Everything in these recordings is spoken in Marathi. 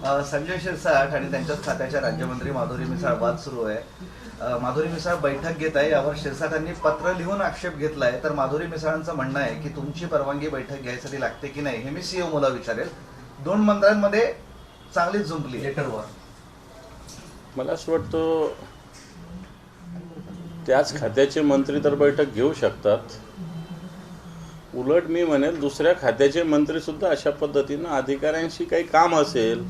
संजय शिरसाट आणि त्यांच्याच खात्याच्या राज्यमंत्री माधुरी मिसाळ वाद सुरू आहे. माधुरी मिसाळ बैठक घेत आहे, यावर शिरसाटांनी पत्र लिहून आक्षेप घेतलाय. तर माधुरी मिसाळांचं म्हणणं आहे की तुमची परवानगी बैठक घ्यायसाठी लागते की नाही हे मी सीएम मला विचारेल. दोन मंत्र्यांमध्ये चांगलीच जुंपली लेटरवर. मला असं वाटतं त्याच खात्याचे मंत्री तर बैठक घेऊ शकतात. उलट मी म्हणेल दुसऱ्या खात्याचे मंत्री सुद्धा अशा पद्धतीनं अधिकाऱ्यांशी काही काम असेल,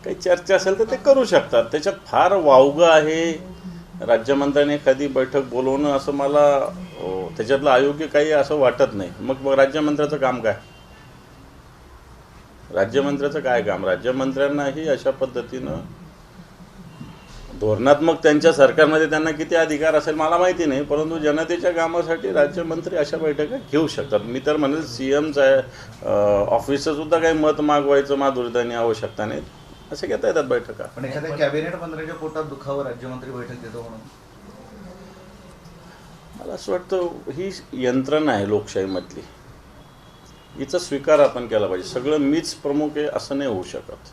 काही चर्चा असेल तर ते करू शकतात. त्याच्यात फार वावगं आहे राज्यमंत्र्यांनी एखादी बैठक बोलवणं, असं मला त्याच्यातलं अयोग्य काही असं वाटत नाही. मग राज्यमंत्र्याचं काम काय? राज्यमंत्र्याचं काय काम? राज्यमंत्र्यांनाही अशा पद्धतीनं धोरणात्मक त्यांच्या सरकारमध्ये त्यांना किती अधिकार असेल मला माहिती नाही, परंतु जनतेच्या कामासाठी राज्यमंत्री अशा बैठका घेऊ शकतात. मी तर म्हणेल सीएमचं ऑफिसचं सुद्धा काही मत मागवायचं माधुरीतांनी आवश्यकता नाही, असे घेता येतात बैठका. पण एखाद्या कॅबिनेट मंत्र्याच्या पोटात दुखावर राज्यमंत्री बैठक देतो म्हणून मला असं वाटतं ही यंत्रणा आहे लोकशाहीमधली, हिचा स्वीकार आपण केला पाहिजे. सगळं मीच प्रमुख आहे असं नाही होऊ शकत.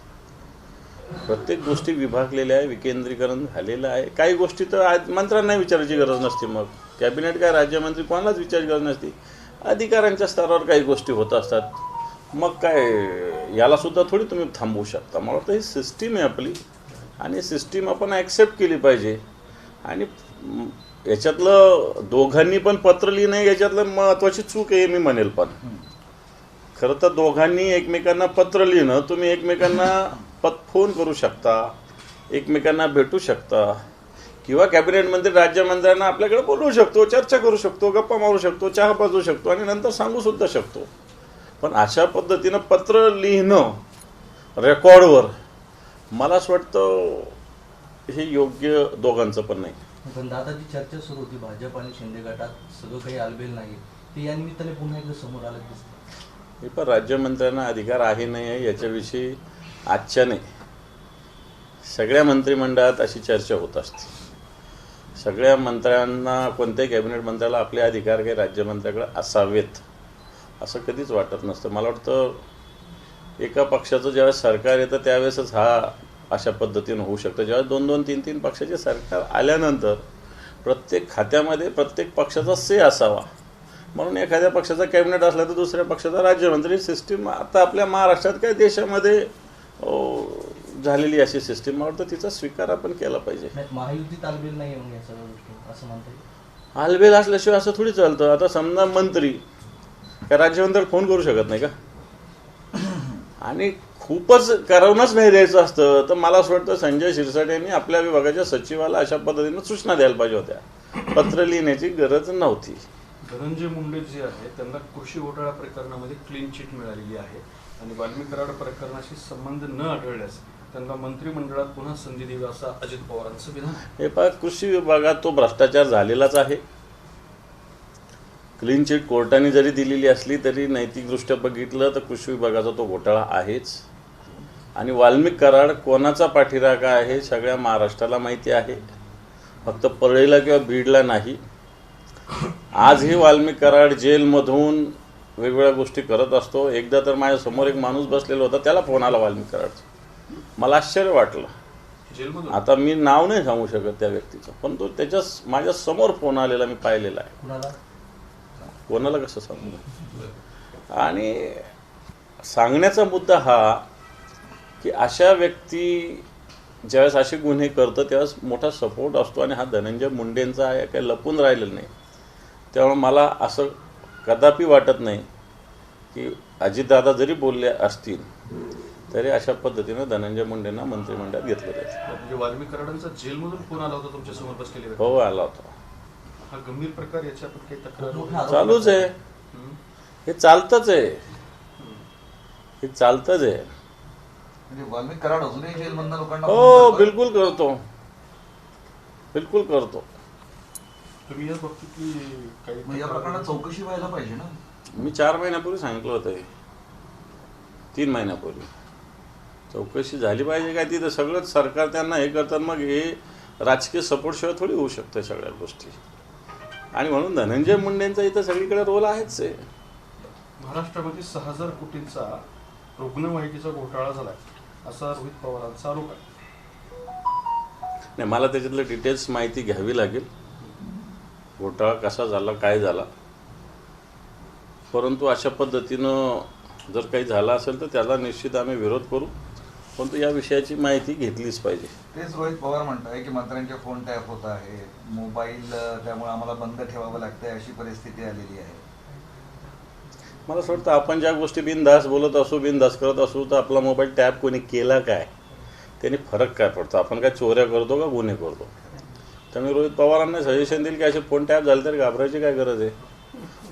प्रत्येक गोष्टी विभागलेल्या आहे, विकेंद्रीकरण झालेलं आहे. काही गोष्टी तर मंत्र्यांना विचारायची गरज नसते. मग कॅबिनेट काय राज्यमंत्री कोणालाच विचारायची गरज नसते. अधिकाऱ्यांच्या स्तरावर काही गोष्टी होत असतात. मग काय याला सुद्धा थोडी तुम्ही थांबवू शकता. मला वाटतं ही सिस्टीम आहे आपली आणि सिस्टीम आपण ॲक्सेप्ट केली पाहिजे. आणि याच्यातलं दोघांनी पण पत्र लिहिणं याच्यातलं महत्त्वाची चूक आहे मी म्हणेल. पण खरं तर दोघांनी एकमेकांना पत्र लिहिणं, तुम्ही एकमेकांना फोन करू शकता, एकमेकांना भेटू शकता, किंवा कॅबिनेट मंत्री राज्यमंत्र्यांना आपल्याकडे बोलवू शकतो, चर्चा करू शकतो, गप्पा मारू शकतो, चहा पाजू शकतो आणि नंतर सांगू सुद्धा शकतो. पण अशा पद्धतीनं पत्र लिहिणं रेकॉर्डवर मला असं वाटतं हे योग्य दोघांचं पण नाही. पण दादा जी चर्चा सुरू होती भाजप आणि शिंदे गटात सगळं काही आलबेल नाही, ते या निमित्ताने पुन्हा एकदा समोर आलं दिसतं. हे पण राज्यमंत्र्यांना अधिकार आहे नाही आहे याच्याविषयी आजच्या नाही, सगळ्या मंत्रिमंडळात अशी चर्चा होत असते. सगळ्या मंत्र्यांना, कोणत्याही कॅबिनेट मंत्र्याला आपले अधिकार काही राज्यमंत्र्याकडे असावेत असं कधीच वाटत नसतं. मला वाटतं एका पक्षाचं ज्यावेळेस सरकार येतं त्यावेळेसच हा अशा पद्धतीनं होऊ शकतं. ज्यावेळेस 2-2, 3-3 पक्षाचे सरकार आल्यानंतर प्रत्येक खात्यामध्ये प्रत्येक पक्षाचा से असावा. म्हणून एखाद्या पक्षाचा कॅबिनेट असला तर दुसऱ्या पक्षाचा राज्यमंत्री सिस्टीम आता आपल्या महाराष्ट्रात काय देशामध्ये झालेली अशी सिस्टीम, मला वाटतं तिचा स्वीकार आपण केला पाहिजे. महायुतीत आलबेल नाही आहे या सगळ्या गोष्टी असं म्हणता येईल. आलबेल असल्याशिवाय असं थोडी चालतं. आता समजा मंत्री काय राज्यमंत्री फोन करू शकत नाही का? आणि खूपच करवूनच नाही द्यायचं असतं तर मला असं वाटतं संजय शिरसाट यांनी आपल्या विभागाच्या सचिवाला अशा पद्धतीनं सूचना द्यायला पाहिजे होत्या. पत्र लिहिण्याची गरज नव्हती. धनंजय मुंडे जे आहे त्यांना कृषी घोटाळा प्रकरणामध्ये क्लीन चिट मिळालेली आहे आणि वाल्मिक कराड प्रकरणाशी संबंध न आढळल्यास त्यांना मंत्रिमंडळात पुन्हा संधी द्यावी असं अजित पवारांचं विधान. हे पहा, कृषी विभागात तो भ्रष्टाचार झालेलाच आहे. क्लीन चिट कोर्टाने जरी दिलेली असली तरी नैतिकदृष्ट्या बघितलं तर कृषी विभागाचा तो घोटाळा आहेच. आणि वाल्मिक कराड कोणाचा पाठीराखा आहे सगळ्या महाराष्ट्राला माहिती आहे, फक्त परळीला किंवा बीडला नाही. आजही वाल्मिक कराड जेलमधून वेगवेगळ्या गोष्टी करत असतो. एकदा तर माझ्यासमोर एक माणूस बसलेला होता, त्याला फोन आला वाल्मिक कराडचा. मला आश्चर्य वाटलं. जेलमधून आता मी नाव नाही सांगू शकत त्या व्यक्तीचं, पण तो त्याच्या माझ्या समोर फोन आलेला मी पाहिलेला आहे. कोणाला कसं सांगू? आणि सांगण्याचा मुद्दा हा की अशा व्यक्ती ज्यावेळेस असे गुन्हे करतं त्यावेळेस मोठा सपोर्ट असतो आणि हा धनंजय मुंडेंचा आहे, काही लपून राहिलेलं नाही. त्यामुळे मला असं कदापि वाटत नाही की अजितदादा जरी बोलले असतील तरी अशा पद्धतीनं धनंजय मुंडेंना मंत्रिमंडळात घेतलं जाईल. म्हणजे वाल्मिक कराडांचा जेलमधून फोन आला होता तुमच्या समोर बसलेले? हो, आला होता. हा गंभीर प्रकार, याच्या आपण काही तक्रार चालूच आहे. हे चालतंच आहे, हे चालतंच आहे. म्हणजे वाल्मिक कराड अजूनही जेलमधनं लोकांना हो, बिलकुल करतो, बिलकुल करतो. तुम्ही याच बघतो की काही या प्रकरणात चौकशी व्हायला पाहिजे ना. मी 4 महिन्यापूर्वी सांगितलं होतं, 3 महिन्यापूर्वी चौकशी झाली पाहिजे. काय तिथं सगळंच सरकार त्यांना हे करतात, मग हे राजकीय सपोर्टशिवाय थोडी होऊ शकतं सगळ्या गोष्टी. आणि म्हणून धनंजय मुंडेंचा इथं सगळीकडे रोल आहेच आहे. महाराष्ट्रामध्ये 6,000 कोटींचा रुग्णवाहिकेचा घोटाळा झालाय असा रोहित पवारांचा आरोप आहे. नाही, मला त्याच्यातलं डिटेल्स माहिती घ्यावी लागेल, घोटाळा कसा झाला, काय झाला. परंतु अशा पद्धतीनं जर काही झालं असेल तर त्याला निश्चित आम्ही विरोध करू, परंतु या विषयाची माहिती घेतलीच पाहिजे. तेच रोहित पवार म्हणताय की मंत्र्यांचे फोन टॅप होत आहे, मोबाईल त्यामुळे आम्हाला बंद ठेवावं लागतंय, अशी परिस्थिती आलेली आहे. मला असं वाटतं आपण ज्या गोष्टी बिनधास्त बोलत असू, बिनधास्त करत असू, तर आपला मोबाईल टॅप कोणी केला काय, त्याने फरक काय पडतो. आपण काय चोऱ्या करतो का गुन्हे करतो. त्यामुळे रोहित पवारांना सजेशन देईल की असे फोन टॅप झाले तर घाबरायची काय गरज आहे.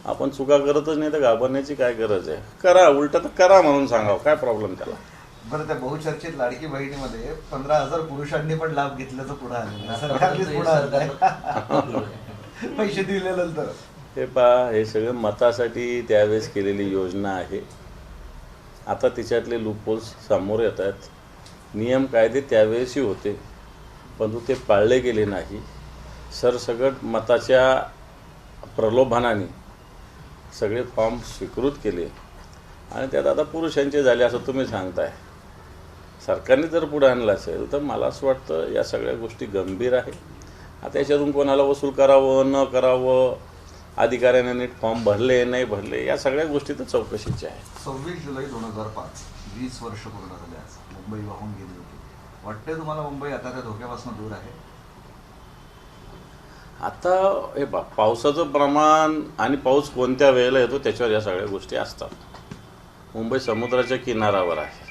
आपण चुका करतच नाही तर घाबरण्याची काय गरज आहे. करा, उलटं तर करा म्हणून सांगावं, काय प्रॉब्लेम त्याला. बरं, त्या बहुचर्चित लाडकी बहिणीमध्ये 15,000 पुरुषांनी पण लाभ घेतल्याचं पुढे आलेलं आहे. सरकारनेच पुढे आलं पैसे दिल्यानंतर. हे पहा, हे सगळं मतासाठी त्यावेळेस केलेली योजना आहे. आता तिच्यातले लूपहोल्स समोर येत आहेत. नियम कायदे त्यावेळेसही होते, परंतु ते पाळले गेले नाही. सरसकट मताच्या प्रलोभनाने सगळे फॉर्म स्वीकृत केले आणि त्यात आता पुरुषांचे झाले असं तुम्ही सांगताय. सरकारने जर पुढे आणलं असेल तर मला असं वाटतं या सगळ्या गोष्टी गंभीर आहे. आता याच्यातून कोणाला वसूल करावं न करावं, अधिकाऱ्याने नीट फॉर्म भरले नाही भरले, या सगळ्या गोष्टी तर चौकशीच्या आहेत. 26 जुलै 2005, 20 वर्ष पूर्ण झाले आज. मुंबई वाहून गेली होती. वाटतंय तुम्हाला मुंबई आता त्या धोक्यापासून दूर आहे? आता हे पावसाचं प्रमाण आणि पाऊस कोणत्या वेळेला येतो त्याच्यावर या सगळ्या गोष्टी असतात. मुंबई समुद्राच्या किनाऱ्यावर आहे.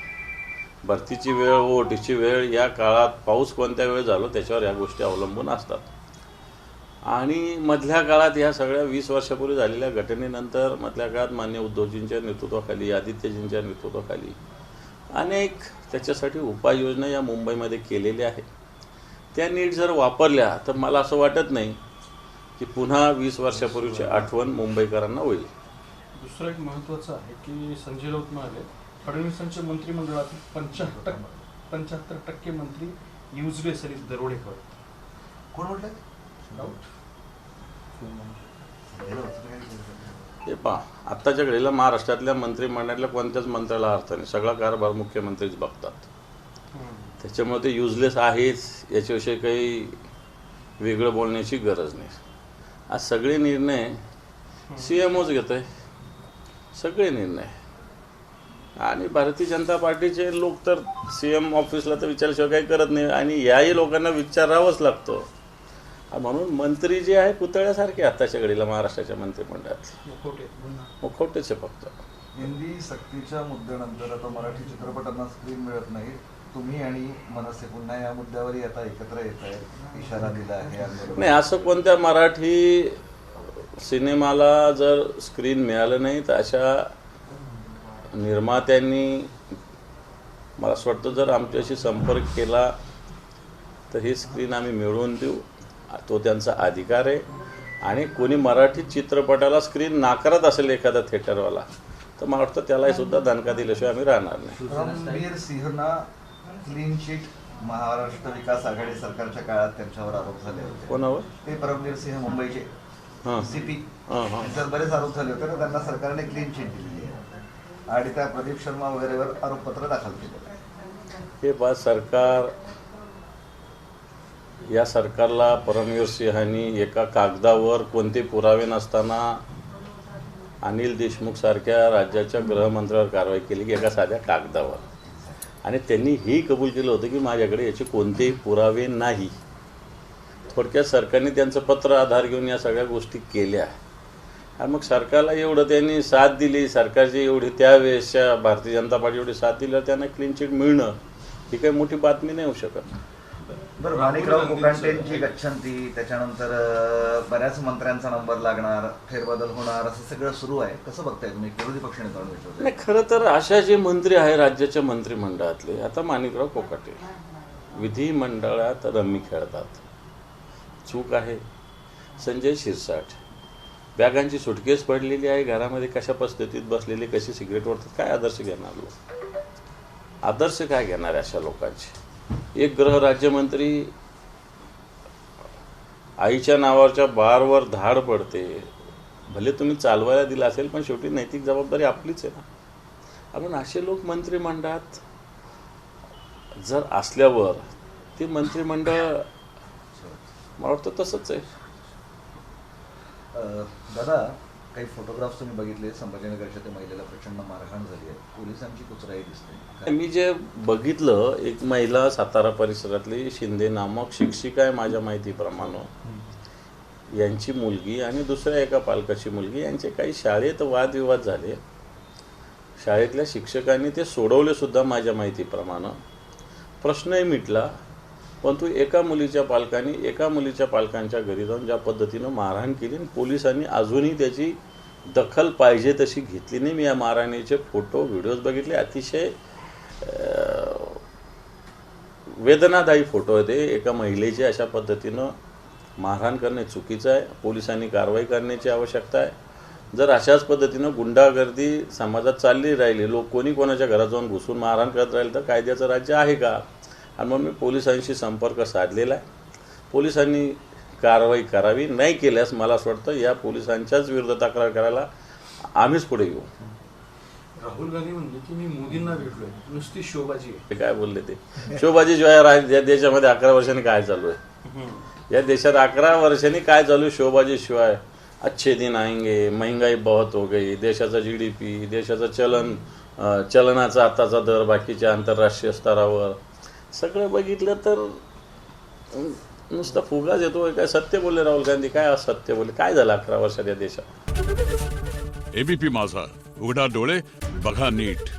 भरतीची वेळ, ओहोटीची वेळ, या काळात पाऊस कोणत्या वेळ झालो त्याच्यावर या गोष्टी अवलंबून असतात. आणि मधल्या काळात ह्या सगळ्या 20 वर्षापूर्वी झालेल्या घटनेनंतर मधल्या काळात माननीय उद्धवजींच्या नेतृत्वाखाली, आदित्यजींच्या नेतृत्वाखाली अनेक त्याच्यासाठी उपाययोजना या मुंबईमध्ये केलेल्या आहेत. त्या नीट जर वापरल्या तर मला असं वाटत नाही की पुन्हा 20 वर्षापूर्वीची आठवण मुंबईकरांना होईल. दुसरं एक महत्त्वाचं आहे की संजय राऊत म्हणाले फडणवीसांच्या मंत्रिमंडळातील 75% मंत्री युजलेस आणि दरोडेखोर. कोण म्हटलं? हे पहा, आत्ताच्या घडीला महाराष्ट्रातल्या मंत्रिमंडळातल्या कोणत्याच मंत्र्याला अर्थ नाही. सगळा कारभार मुख्यमंत्रीच बघतात. त्याच्यामुळे ते युजलेस आहेच याच्याविषयी काही वेगळं बोलण्याची गरज नाही. आज सगळे निर्णय CMOच घेत आहे, सगळे निर्णय. आणि भारतीय जनता पार्टीचे लोक तर CM ऑफिसला तर विचारल्याशिवाय काही करत नाही आणि याही लोकांना विचारावंच लागतं. म्हणून मंत्री जे आहे पुतळ्यासारखे आत्ताच्या घडीला महाराष्ट्राच्या मंत्रिमंडळात मुखवटेच आहे फक्त. हिंदी सक्तीच्या मुद्द्यानंतर आता मराठी चित्रपटांना स्क्रीन मिळत नाही. तुम्ही आणि मनसे पुन्हा या मुद्द्यावरही आता एकत्र येत आहे, इशारा दिला आहे. नाही, असं कोणत्या मराठी सिनेमाला जर स्क्रीन मिळालं नाही तर अशा निर्मात्यांनी मला असं वाटतं जर आमच्याशी संपर्क केला तर ही स्क्रीन आम्ही मिळवून देऊ. तो त्यांचा अधिकार आहे. आणि कोणी मराठी चित्रपटाला स्क्रीन नाकारत असेल एखादा थिएटरवाला तर मला वाटतं त्यालाही सुद्धा दणका दिल्याशिवाय आम्ही राहणार नाही. परमबीर सिंहना क्लीन चिट महाराष्ट्र विकास आघाडी सरकारच्या काळात त्यांच्यावर आरोप झाले होते. कोणावर? ते परमबीर सिंह मुंबईचे CP, त्यांच्यावर बरेच आरोप झाले होते ना. त्यांना सरकारने क्लीन चिट दिलेली आहे आणि त्या प्रदीप शर्मा वगैरेवर आरोपपत्र दाखल केलेलं आहे. हे पहा, या सरकारला परमवीर सिंहांनी एका कागदावर कोणते पुरावे नसताना अनिल देशमुख सारख्या राज्याच्या गृहमंत्र्यावर कारवाई केली की एका साध्या कागदावर. आणि त्यांनी ही कबूल केलं होतं की माझ्याकडे याचे कोणतेही पुरावे नाही. थोडक्यात सरकारने त्यांचं पत्र आधार घेऊन या सगळ्या गोष्टी केल्या. आणि मग सरकारला एवढं त्यांनी साथ दिली, सरकारची एवढी त्यावेळेसच्या भारतीय जनता पार्टी एवढी साथ दिल्यावर त्यांना क्लीन चिट मिळणं ही काही मोठी बातमी नाही होऊ शकत. बरं, माणिकराव कोकांटेंची गच्छंती, त्याच्यानंतर बऱ्याच मंत्र्यांचा नंबर लागणार, फेरबदल होणार, असं सगळं सुरू आहे. कसं बघताय तुम्ही विरोधी पक्षनेता? नाही, खरं तर अशा जे मंत्री आहे राज्याच्या मंत्रिमंडळातले, आता माणिकराव कोकाटे विधिमंडळात रम्मी खेळतात, चूक आहे. संजय शिरसाट बॅगांची सुटकेस पडलेली आहे, घरामध्ये कशा पद्धतीत बसलेले, कशी सिगरेट ओढतात, काय आदर्श घेणार लोक? आदर्श काय घेणार आहे अशा लोकांचे? एक गृह राज्यमंत्री आईच्या नावाच्या बारवर धाड पडते. भले तुम्ही चालवायला दिला असेल पण शेवटी नैतिक जबाबदारी आपलीच आहे ना. आपण असे लोक मंत्रिमंडळात जर असल्यावर ते मंत्रिमंडळ मला वाटतं तसंच आहे. दादा, काही फोटोग्राफ्स तुम्ही बघितले, संभाजीनगरच्या त्या महिलेला प्रचंड मारहाण झाली आहे, पोलिसांची कुचराई दिसते. मी जे बघितलं, एक महिला सातारा परिसरातली शिंदे नामक शिक्षिका आहे माझ्या माहितीप्रमाणे, यांची मुलगी आणि दुसऱ्या एका पालकाची मुलगी यांचे काही शाळेत वादविवाद झाले. शाळेतल्या शिक्षकांनी ते सोडवले सुद्धा माझ्या माहितीप्रमाणे. प्रश्नही मिटला, परंतु एका मुलीच्या पालकांनी एका मुलीच्या पालकांच्या घरी जाऊन ज्या पद्धतीनं मारहाण केली आणि पोलिसांनी अजूनही त्याची दखल पाहिजे तशी घेतली नाही. मी या मारहाणीचे फोटो व्हिडिओज बघितले, अतिशय वेदनादायी फोटो आहे ते. एका महिलेचे अशा पद्धतीनं मारहाण करणे चुकीचं आहे. पोलिसांनी कारवाई करण्याची आवश्यकता आहे. जर अशाच पद्धतीनं गुंडागर्दी समाजात चालली राहिली, लोक कोणी कोणाच्या घरात जाऊन घुसून मारहाण करत राहील तर कायद्याचं राज्य आहे का? आणि म्हणून मी पोलिसांशी संपर्क साधलेला आहे. पोलिसांनी कारवाई करावी, नाही केल्यास मला असं वाटतं या पोलिसांच्याच विरुद्ध तक्रार करायला आम्हीच पुढे येऊ. राहुल गांधी म्हणले की मी मोदींना भेटलोय, नुसती शोबाजी आहे. ते काय बोलले ते? शोबाजीशिवाय या देशामध्ये 11 वर्षांनी काय चालू आहे? या देशात 11 वर्षांनी काय चालू आहे? शोबाजीशिवाय. अच्छे दिन आएंगे, महंगाई बहुत हो गई, देशाचा GDP, देशाचं चलनाचा आताचा दर बाकीच्या आंतरराष्ट्रीय स्तरावर सगळं बघितलं तर नुसता फुगाच येतो. काय सत्य बोलले राहुल गांधी? काय असत्य बोलले? काय झालं 11 वर्षात या देशात? ABP माझा, उघडा डोळे बघा नीट.